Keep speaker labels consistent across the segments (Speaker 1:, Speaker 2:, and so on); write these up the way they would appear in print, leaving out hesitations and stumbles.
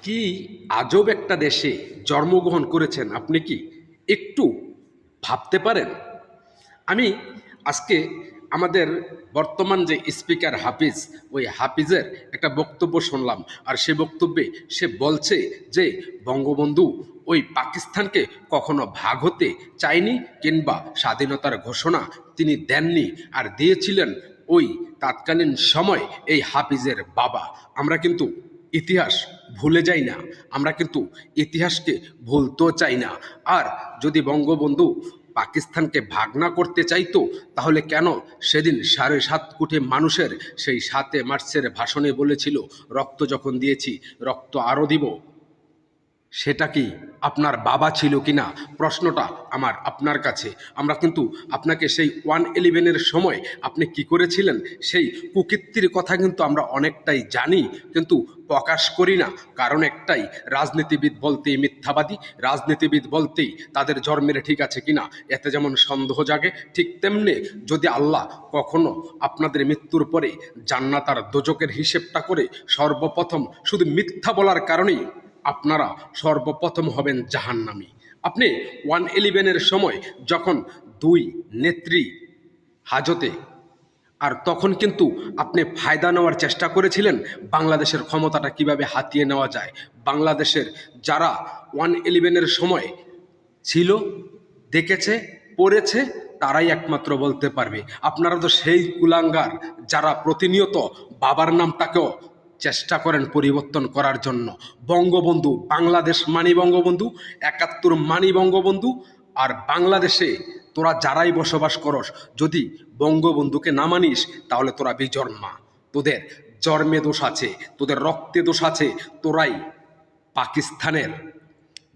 Speaker 1: কি আজব একটা দেশে জন্মগ্রহণ করেছেন আপনি কি একটু ভাবতে পারেন? আমি আজকে আমাদের বর্তমান যে স্পিকার হাফিজ, ওই হাফিজের একটা বক্তব্য শুনলাম। আর সে বক্তব্যে সে বলছে যে বঙ্গবন্ধু ওই পাকিস্তানকে কখনো ভাগ হতে চায়নি, কিংবা স্বাধীনতার ঘোষণা তিনি দেননি, আর দিয়েছিলেন ওই তৎকালীন সময় এই হাফিজের বাবা। আমরা কিন্তু ইতিহাস ভুলে যাই না, আমরা কিন্তু ইতিহাসকে ভুলতেও চাই না। আর যদি বঙ্গবন্ধু পাকিস্তানকে ভাগ না করতে চাইতো, তাহলে কেন সেদিন 7.5 কোটি মানুষের সেই 7 মার্চের ভাষণে বলেছিল, রক্ত যখন দিয়েছি রক্ত আরও দিব? সেটা কি আপনার বাবা ছিল কিনা? প্রশ্নটা আমার আপনার কাছে। আমরা কিন্তু আপনাকে সেই 111-এর সময় আপনি কি করেছিলেন সেই কুকীর্তির কথা কিন্তু আমরা অনেকটাই জানি, কিন্তু প্রকাশ করি না। কারণ একটাই, রাজনীতিবিদ বলতেই মিথ্যাবাদী, রাজনীতিবিদ বলতেই তাদের জন্মের ঠিক আছে কিনা এতে যেমন সন্দেহ জাগে, ঠিক তেমনি যদি আল্লাহ কখনো আপনাদের মৃত্যুর পরে জান্নাত আর দোজকের হিসেবটা করে সর্বপ্রথম শুধু মিথ্যা বলার কারণেই আপনারা সর্বপ্রথম হবেন জাহান্নামী। আপনি 111-এর সময় যখন দুই নেত্রী হাজতে, আর তখন কিন্তু আপনি ফায়দা নেওয়ার চেষ্টা করেছিলেন বাংলাদেশের ক্ষমতাটা কিভাবে হাতিয়ে নেওয়া যায়। বাংলাদেশের যারা 111-এর সময় ছিল, দেখেছে, পড়েছে, তারাই একমাত্র বলতে পারবে। আপনারা তো সেই কুলাঙ্গার যারা প্রতিনিয়ত বাবার নামটাকেও চেষ্টা করেন পরিবর্তন করার জন্য। বঙ্গবন্ধু, বাংলাদেশ মানি বঙ্গবন্ধু, 71 মানি বঙ্গবন্ধু। আর বাংলাদেশে তোরা যারাই বসবাস করস, যদি বঙ্গবন্ধুকে না মানিস তাহলে তোরা বিজন্মা। তোদের জন্মে দোষ আছে, তোদের রক্তে দোষ আছে, তোরাই পাকিস্তানের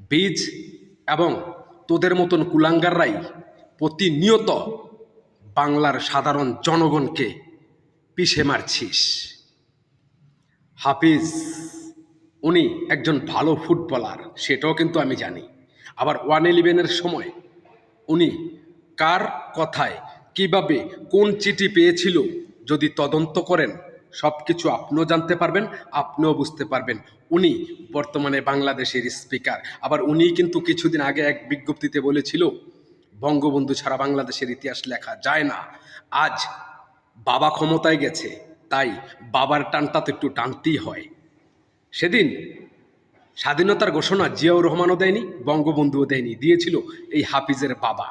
Speaker 1: বীজ। এবং তোদের মতন কুলাঙ্গাররাই প্রতিনিয়ত বাংলার সাধারণ জনগণকে পিষে মারছিস। হাফিজ উনি একজন ভালো ফুটবলার, সেটাও কিন্তু আমি জানি। আবার 111-এর সময় উনি কার কথায় কিভাবে কোন চিঠি পেয়েছিল, যদি তদন্ত করেন সব কিছু আপনিও জানতে পারবেন, আপনিও বুঝতে পারবেন। উনি বর্তমানে বাংলাদেশের স্পিকার। আবার উনি কিন্তু কিছুদিন আগে এক বিজ্ঞপ্তিতে বলেছিল, বঙ্গবন্ধু ছাড়া বাংলাদেশের ইতিহাস লেখা যায় না। আজ বাবা ক্ষমতায় গেছে, তাই বাবার টানটা তো একটু টানতেই হয়। সেদিন স্বাধীনতার ঘোষণা জিয়াউর রহমানও দেয়নি, বঙ্গবন্ধুও দেয়নি, দিয়েছিল এই হাফিজের বাবা।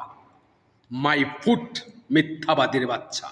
Speaker 1: মাই ফুট, মিথ্যাবাদীর বাচ্চা।